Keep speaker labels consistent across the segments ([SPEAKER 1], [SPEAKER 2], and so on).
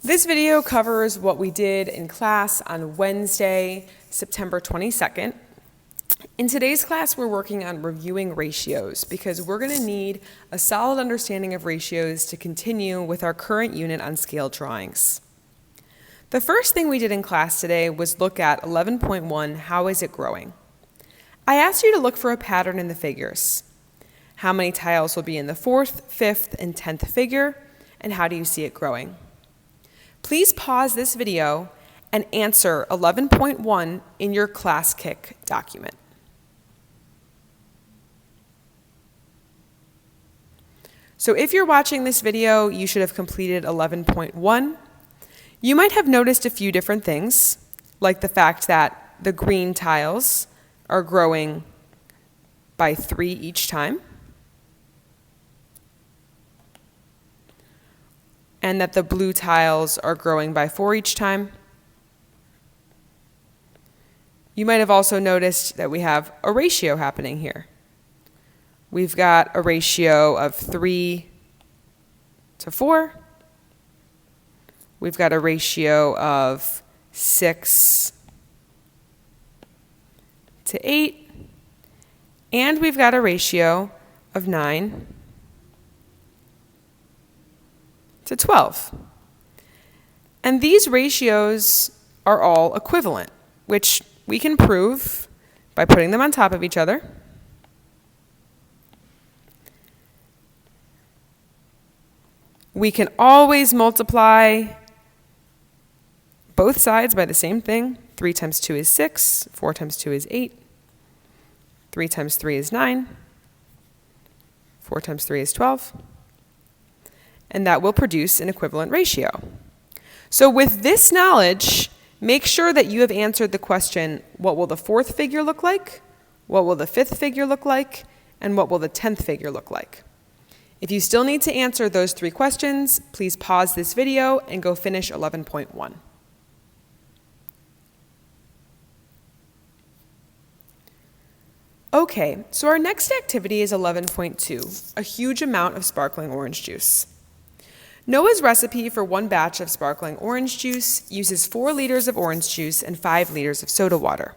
[SPEAKER 1] This video covers what we did in class on Wednesday, September 22nd. In today's class, we're working on reviewing ratios because we're going to need a solid understanding of ratios to continue with our current unit on scale drawings. The first thing we did in class today was look at 11.1, how is it growing? I asked you to look for a pattern in the figures. How many tiles will be in the 4th, 5th, and 10th figure, and how do you see it growing? Please pause this video and answer 11.1 in your ClassKick document. So if you're watching this video, you should have completed 11.1. You might have noticed a few different things, like the fact that the green tiles are growing by 3 each time, and that the blue tiles are growing by 4 each time. You might have also noticed that we have a ratio happening here. We've got a ratio of 3 to 4. We've got a ratio of 6 to 8. And we've got a ratio of 9 to 12. And these ratios are all equivalent, which we can prove by putting them on top of each other. We can always multiply both sides by the same thing. 3 times 2 is 6, 4 times 2 is 8, 3 times 3 is 9, 4 times 3 is 12. And that will produce an equivalent ratio. So with this knowledge, make sure that you have answered the question, what will the 4th figure look like? What will the 5th figure look like? And what will the 10th figure look like? If you still need to answer those 3 questions, please pause this video and go finish 11.1. Okay, so our next activity is 11.2, a huge amount of sparkling orange juice. Noah's recipe for 1 batch of sparkling orange juice uses 4 liters of orange juice and 5 liters of soda water.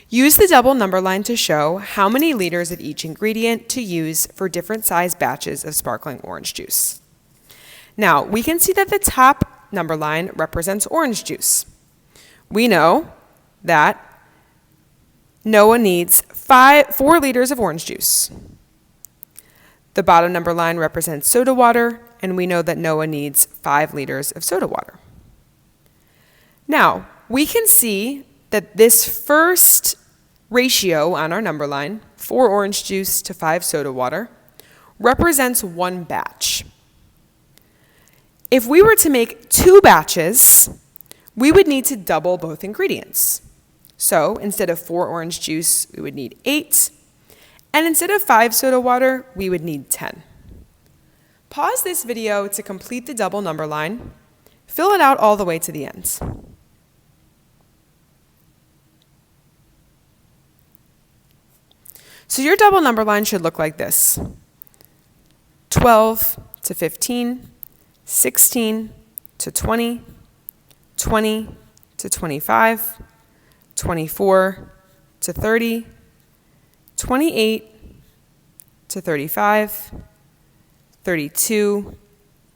[SPEAKER 1] Use the double number line to show how many liters of each ingredient to use for different size batches of sparkling orange juice. Now, we can see that the top number line represents orange juice. We know that Noah needs 4 liters of orange juice. The bottom number line represents soda water, and we know that Noah needs 5 liters of soda water. Now, we can see that this first ratio on our number line, 4 orange juice to 5 soda water, represents 1 batch. If we were to make 2 batches, we would need to double both ingredients. So instead of 4 orange juice, we would need 8, and instead of 5 soda water, we would need 10. Pause this video to complete the double number line. Fill it out all the way to the end. So your double number line should look like this: 12 to 15, 16 to 20, 20 to 25, 24 to 30, 28 to 35, 32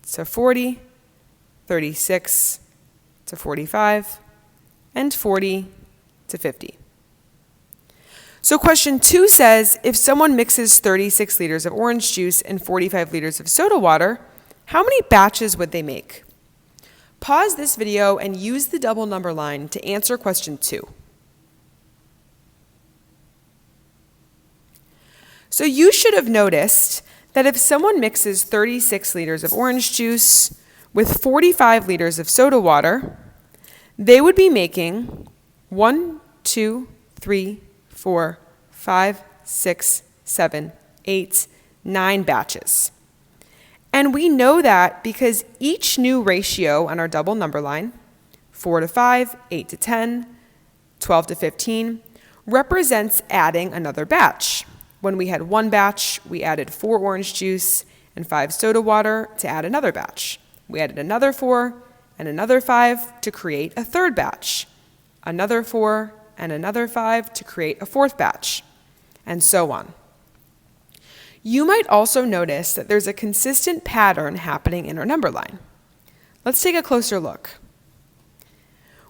[SPEAKER 1] to 40, 36 to 45, and 40 to 50. So question 2 says, if someone mixes 36 liters of orange juice and 45 liters of soda water, how many batches would they make? Pause this video and use the double number line to answer question 2. So you should have noticed that if someone mixes 36 liters of orange juice with 45 liters of soda water, they would be making 1, 2, 3, 4, 5, 6, 7, 8, 9 batches. And we know that because each new ratio on our double number line, 4 to 5, 8 to 10, 12 to 15, represents adding another batch. When we had 1 batch, we added 4 orange juice and 5 soda water to add another batch. We added another 4 and another 5 to create a third batch, another 4 and another 5 to create a fourth batch, and so on. You might also notice that there's a consistent pattern happening in our number line. Let's take a closer look.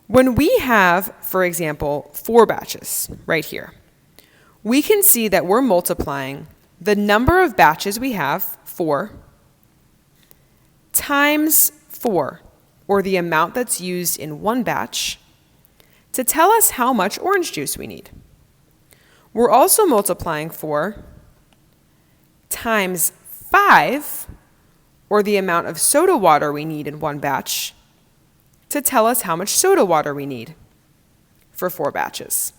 [SPEAKER 1] When we have, for example, 4 batches right here, we can see that we're multiplying the number of batches we have, 4, times 4, or the amount that's used in one batch, to tell us how much orange juice we need. We're also multiplying 4 times 5, or the amount of soda water we need in one batch, to tell us how much soda water we need for 4 batches.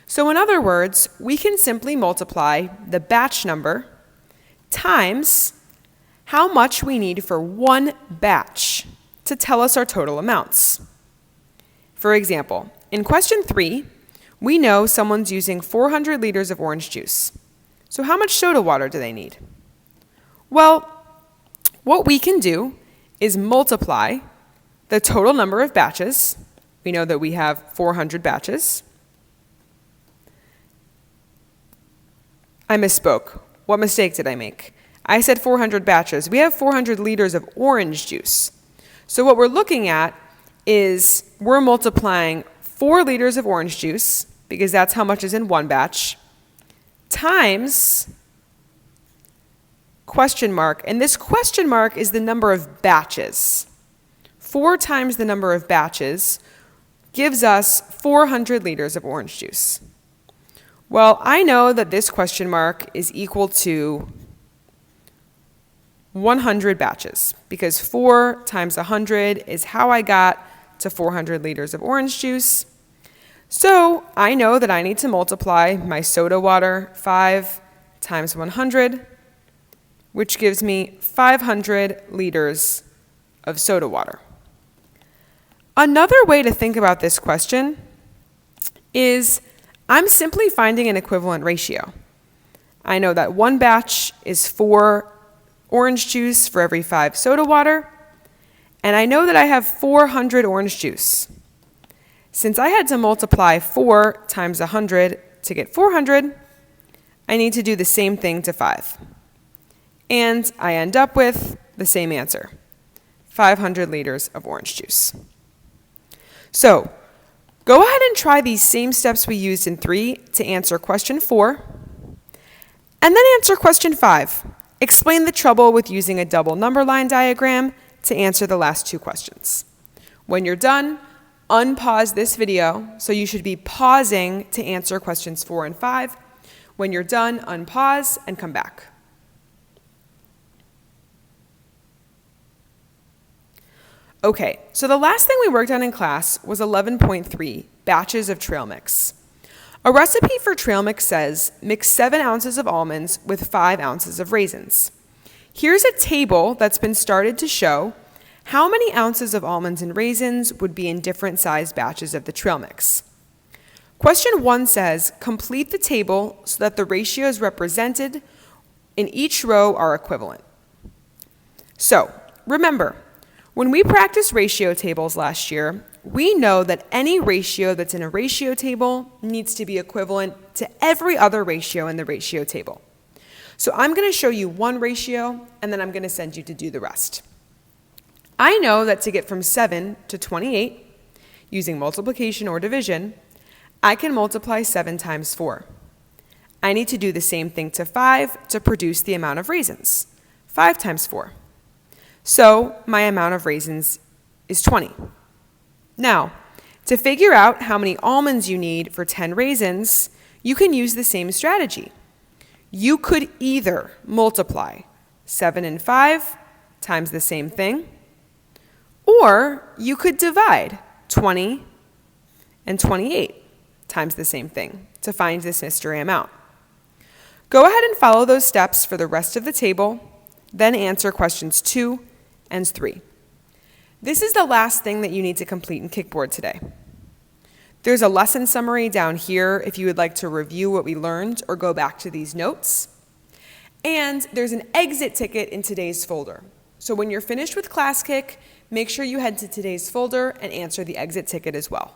[SPEAKER 1] So in other words, we can simply multiply the batch number times how much we need for one batch to tell us our total amounts. For example, in question 3, we know someone's using 400 liters of orange juice. So how much soda water do they need? Well, what we can do is multiply the total number of batches. We know that we have 400 batches. I misspoke. What mistake did I make? I said 400 batches. We have 400 liters of orange juice. So what we're looking at is we're multiplying 4 liters of orange juice, because that's how much is in one batch, times question mark, and this question mark is the number of batches. 4 times the number of batches gives us 400 liters of orange juice. Well, I know that this question mark is equal to 100 batches, because 4 times 100 is how I got to 400 liters of orange juice. So I know that I need to multiply my soda water 5 times 100, which gives me 500 liters of soda water. Another way to think about this question is I'm simply finding an equivalent ratio. I know that one batch is 4 orange juice for every 5 soda water, and I know that I have 400 orange juice. Since I had to multiply 4 times 100 to get 400, I need to do the same thing to 5. And I end up with the same answer, 500 liters of orange juice. So, go ahead and try these same steps we used in 3 to answer question 4, and then answer question 5. Explain the trouble with using a double number line diagram to answer the last 2 questions. When you're done, unpause this video, so you should be pausing to answer questions 4 and 5. When you're done, unpause and come back. Okay, so the last thing we worked on in class was 11.3, batches of trail mix. A recipe for trail mix says, mix 7 ounces of almonds with 5 ounces of raisins. Here's a table that's been started to show how many ounces of almonds and raisins would be in different sized batches of the trail mix. Question 1 says, complete the table so that the ratios represented in each row are equivalent. So, remember, when we practiced ratio tables last year, we know that any ratio that's in a ratio table needs to be equivalent to every other ratio in the ratio table. So I'm going to show you one ratio, and then I'm going to send you to do the rest. I know that to get from 7 to 28, using multiplication or division, I can multiply 7 times 4. I need to do the same thing to 5 to produce the amount of raisins, 5 times 4. So my amount of raisins is 20. Now, to figure out how many almonds you need for 10 raisins, you can use the same strategy. You could either multiply 7 and 5 times the same thing, or you could divide 20 and 28 times the same thing to find this mystery amount. Go ahead and follow those steps for the rest of the table, then answer questions 2 and 3. This is the last thing that you need to complete in Kickboard today. There's a lesson summary down here if you would like to review what we learned or go back to these notes. And there's an exit ticket in today's folder. So when you're finished with Class Kick, Make sure you head to today's folder and answer the exit ticket as well.